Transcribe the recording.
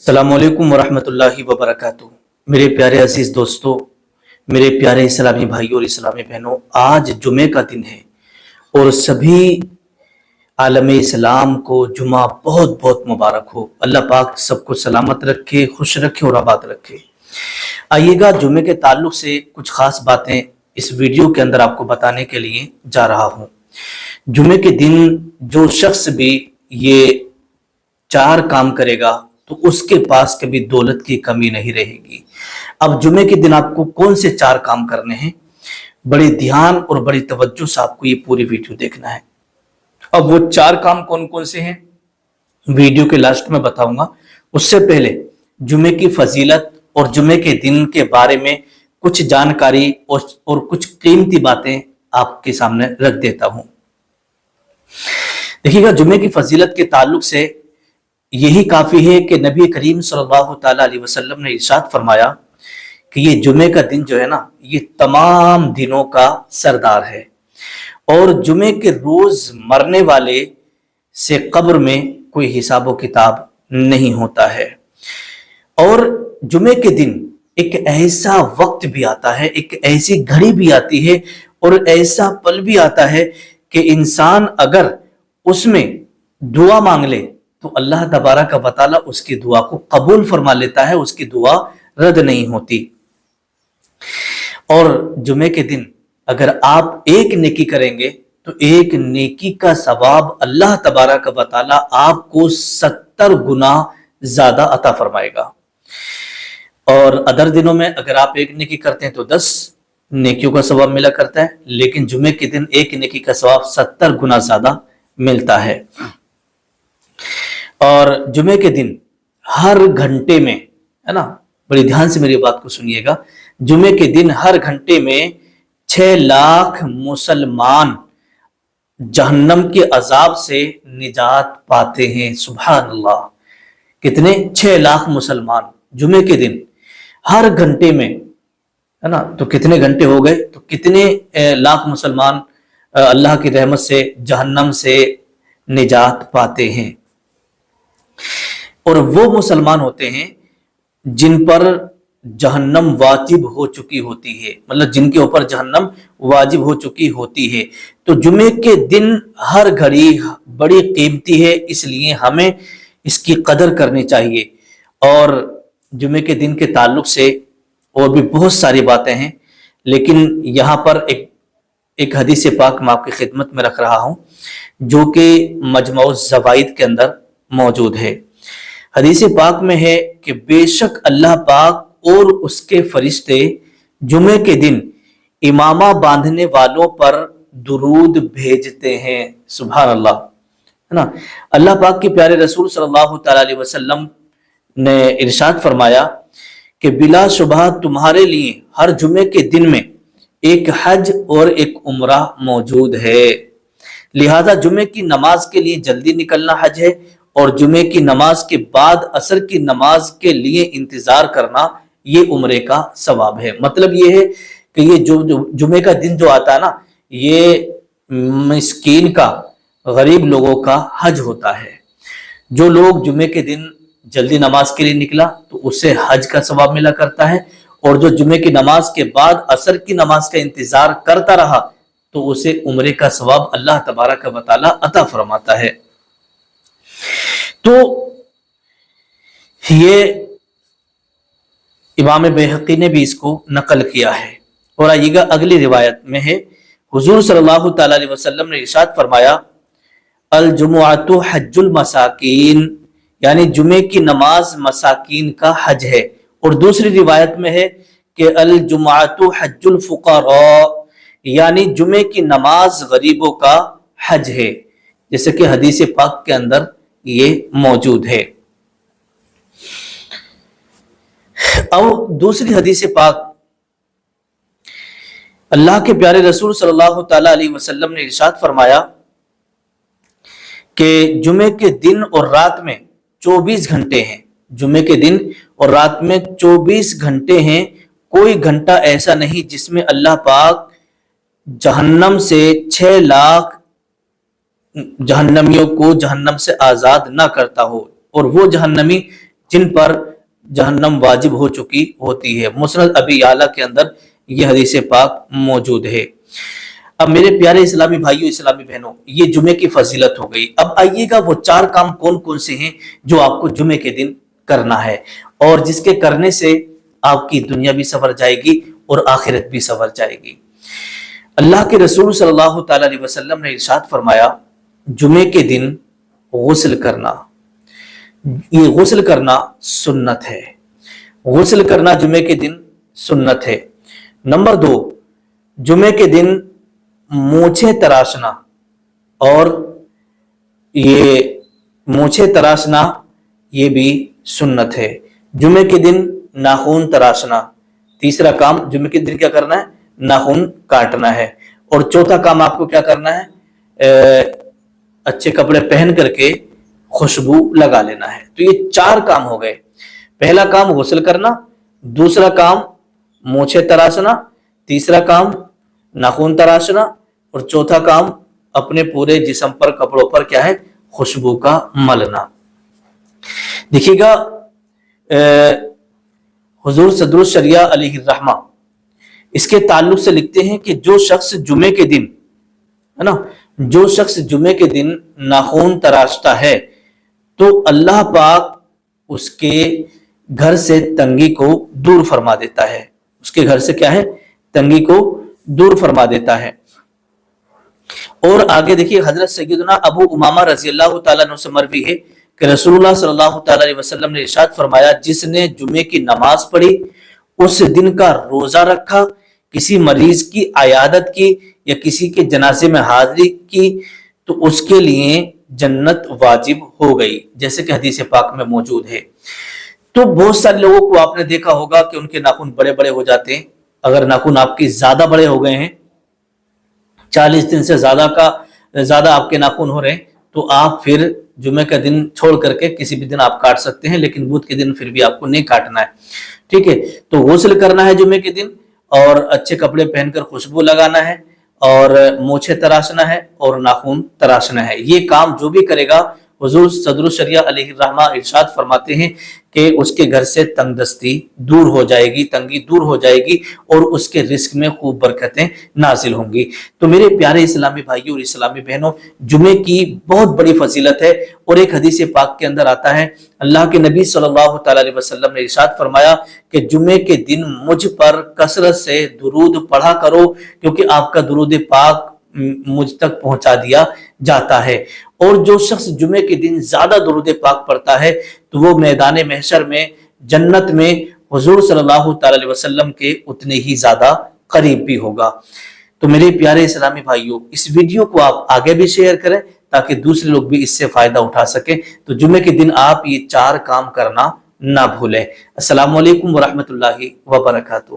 अस्सलामुअलैकुम वरहमतुल्लाहि वबरकातुहू। मेरे प्यारे अजीज दोस्तों, मेरे प्यारे इस्लामी भाइयों और इस्लामी बहनों, आज जुमे का दिन है और सभी आलमे इस्लाम को जुमा बहुत बहुत मुबारक हो। अल्लाह पाक सबको सलामत रखे, खुश रखे और आबाद रखे। आइएगा, जुमे के ताल्लुक से कुछ खास बातें इस वीडियो के अंदर आपको बताने के लिए जा रहा हूँ। जुमे के दिन जो शख्स भी ये चार काम करेगा तो उसके पास कभी दौलत की कमी नहीं रहेगी। अब जुमे के दिन आपको कौन से चार काम करने हैं, बड़े ध्यान और बड़ी तवज्जो से आपको ये पूरी वीडियो देखना है। अब वो चार काम कौन कौन से हैं वीडियो के लास्ट में बताऊंगा। उससे पहले जुमे की फजीलत और जुमे के दिन के बारे में कुछ जानकारी और कुछ कीमती बातें आपके सामने रख देता हूं। देखिएगा, जुमे की फजीलत के ताल्लुक से यही काफी है कि नबी करीम सल्लल्लाहु ताला अलैहि वसल्लम ने इरशाद फरमाया कि ये जुमे का दिन जो है ना, ये तमाम दिनों का सरदार है और जुमे के रोज मरने वाले से कब्र में कोई हिसाब किताब नहीं होता है। और जुमे के दिन एक ऐसा वक्त भी आता है, एक ऐसी घड़ी भी आती है और ऐसा पल भी आता है कि इंसान अगर उसमें दुआ मांग ले तो अल्लाह तबारक व तआला उसकी दुआ को कबूल फरमा लेता है, उसकी दुआ रद्द नहीं होती। और जुमे के दिन अगर आप एक नेकी करेंगे तो एक नेकी का सवाब अल्लाह तबारक व तआला आपको 70 गुना ज्यादा अता फरमाएगा। और अदर दिनों में अगर आप एक नेकी करते हैं तो 10 नेकियों का सवाब मिला करता है, लेकिन जुमे के दिन एक नेकी का सवाब 70 गुना ज्यादा मिलता है। और जुमे के दिन हर घंटे में, है ना, बड़ी ध्यान से मेरी बात को सुनिएगा, जुमे के दिन हर घंटे में 6 लाख मुसलमान जहन्नम के अजाब से निजात पाते हैं। सुभान अल्लाह, कितने? 6 लाख मुसलमान जुमे के दिन हर घंटे में, है ना। तो कितने घंटे हो गए, तो कितने लाख मुसलमान अल्लाह की रहमत से जहन्नम से निजात पाते हैं। और वो मुसलमान होते हैं जिन पर जहन्नम वाजिब हो चुकी होती है, मतलब जिनके ऊपर जहन्नम वाजिब हो चुकी होती है। तो जुमे के दिन हर घड़ी बड़ी कीमती है, इसलिए हमें इसकी कदर करनी चाहिए। और जुमे के दिन के ताल्लुक से और भी बहुत सारी बातें हैं, लेकिन यहाँ पर एक हदीस पाक मैं आपकी खिदमत में रख रहा हूँ जो कि मजमऊ ज़वाइद के अंदर मौजूद है। हदीस पाक में है कि बेशक अल्लाह पाक और उसके फरिश्ते जुमे के दिन इमामा बांधने वालों पर दुरूद भेजते हैं। सुभान अल्लाह, है ना। अल्लाह पाक के प्यारे रसूल सल्लल्लाहु तआला अलैहि वसल्लम ने इरशाद फरमाया कि बिला शुबह तुम्हारे लिए हर जुमे के दिन में एक हज और एक उम्रा मौजूद है। लिहाजा जुमे की नमाज के लिए जल्दी निकलना हज है और जुमे की नमाज के बाद असर की नमाज के लिए इंतजार करना ये उम्रे का सवाब है। मतलब ये है कि ये जो जुमे का दिन जो आता है ना, ये मिस्कीन का, गरीब लोगों का हज होता है। जो लोग जुमे के दिन जल्दी नमाज के लिए निकला तो उसे हज का सवाब मिला करता है, और जो जुमे की नमाज के बाद असर की नमाज का इंतजार करता रहा तो उसे उम्रे का सवाब अल्लाह तबारक व तआला अता फरमाता है। तो ये इमाम बैहक़ी ने भी इसको नकल किया है। और आइएगा, अगली रिवायत में है, हुजूर सल्लल्लाहु तआला अलैहि वसल्लम ने इरशाद फरमाया, अल जुमुअतु हज्जुल मसाकीन, यानी जुमे की नमाज मसाकीन का हज है। और दूसरी रिवायत में है कि अल जुमुअतु हज्जुल फुक़रा, यानी जुमे की नमाज गरीबों का हज है, जैसे कि हदीस पाक के अंदर ये मौजूद है। अब दूसरी हदीस पाक, अल्लाह के प्यारे रसूल सल्लल्लाहु तआला अलैहि वसल्लम ने इरशाद फरमाया कि जुमे के दिन और रात में 24 घंटे हैं। जुमे के दिन और रात में 24 घंटे हैं। कोई घंटा ऐसा नहीं जिसमें अल्लाह पाक जहन्नम से 6 लाख जहन्नमियों को जहन्नम से आजाद ना करता हो। और वो जहन्नमी جن پر جہنم واجب ہو چکی ہوتی ہے۔ مسند ابی اعلیٰ کے اندر یہ حدیث پاک موجود ہے۔ اب میرے پیارے اسلامی بھائیوں، اسلامی بہنوں، یہ جمعے کی فضیلت ہو گئی۔ اب آئیے گا وہ 4 کام کون کون سے ہیں جو آپ کو جمعے کے دن کرنا ہے، اور جس کے کرنے سے آپ کی دنیا بھی سنور جائے گی اور آخرت بھی سنور جائے گی۔ اللہ کے رسول صلی اللہ تعالی علیہ وسلم نے ارشاد فرمایا، جمعے کے دن غسل کرنا، یہ غسل کرنا سنت ہے۔ غسل کرنا جمعے کے دن سنت ہے۔ نمبر 2، جمعے کے دن مونچھیں تراشنا، اور یہ مونچھیں تراشنا یہ بھی سنت ہے۔ جمعے کے دن ناخن تراشنا، تیسرا کام جمعے کے دن کیا کرنا ہے؟ ناخن کاٹنا ہے۔ اور چوتھا کام آپ کو کیا کرنا ہے؟ اچھے کپڑے پہن کر کے خوشبو لگا لینا ہے۔ تو یہ 4 کام ہو گئے۔ پہلا کام غسل کرنا، دوسرا کام مونچھیں تراشنا، تیسرا کام ناخن تراشنا، اور چوتھا کام اپنے پورے جسم پر، کپڑوں پر کیا ہے؟ خوشبو کا ملنا۔ دیکھیے گا حضور صدر الشریعہ علیہ الرحمہ اس کے تعلق سے لکھتے ہیں کہ جو شخص جمعے کے دن ہے نا، جو شخص جمعے کے دن ناخن تراشتا ہے تو اللہ پاک اس کے گھر سے تنگی کو دور فرما دیتا ہے۔ اس کے گھر سے کیا ہے؟ تنگی کو دور فرما دیتا ہے۔ اور آگے دیکھیے، حضرت سیدنا ابو امامہ رضی اللہ تعالیٰ عنہ سے مروی ہے کہ رسول اللہ صلی اللہ تعالیٰ علیہ وسلم نے ارشاد فرمایا، جس نے جمعے کی نماز پڑھی، اس دن کا روزہ رکھا، کسی مریض کی عیادت کی یا کسی کے جنازے میں حاضری کی، تو اس کے لیے جنت واجب ہو گئی، جیسے کہ حدیث پاک میں موجود ہے۔ تو بہت سارے لوگوں کو آپ نے دیکھا ہوگا کہ ان کے ناخن بڑے بڑے ہو جاتے ہیں۔ اگر ناخن آپ کی زیادہ بڑے ہو گئے ہیں، 40 دن سے زیادہ آپ کے ناخن ہو رہے ہیں، تو آپ پھر جمعے کا دن چھوڑ کر کے کسی بھی دن آپ کاٹ سکتے ہیں، لیکن بدھ کے دن پھر بھی آپ کو نہیں کاٹنا ہے، ٹھیک ہے۔ تو غسل کرنا ہے جمعے کے دن، اور اچھے کپڑے پہن کر خوشبو لگانا ہے، اور مونچھیں تراشنا ہے، اور ناخن تراشنا ہے۔ یہ کام جو بھی کرے گا، حضور صدر الشریعہ علیہ الرحمہ ارشاد فرماتے ہیں کہ اس کے گھر سے تنگ دستی دور ہو جائے گی، تنگی دور ہو جائے گی، اور اس کے رزق میں خوب برکتیں نازل ہوں گی۔ تو میرے پیارے اسلامی بھائیوں اور اسلامی بہنوں، جمعے کی بہت بڑی فضیلت ہے، اور ایک حدیث پاک کے اندر آتا ہے، اللہ کے نبی صلی اللہ تعالیٰ علیہ وسلم نے ارشاد فرمایا کہ جمعے کے دن مجھ پر کثرت سے درود پڑھا کرو، کیونکہ آپ کا درود پاک مجھ تک پہنچا دیا جاتا ہے۔ اور جو شخص جمعے کے دن زیادہ درود پاک پڑھتا ہے تو وہ میدان محشر میں، جنت میں حضور صلی اللہ تعالی علیہ وسلم کے اتنے ہی زیادہ قریب بھی ہوگا۔ تو میرے پیارے اسلامی بھائیوں، اس ویڈیو کو آپ آگے بھی شیئر کریں تاکہ دوسرے لوگ بھی اس سے فائدہ اٹھا سکیں۔ تو جمعے کے دن آپ یہ 4 کام کرنا نہ بھولیں۔ السلام علیکم ورحمۃ اللہ وبرکاتہ۔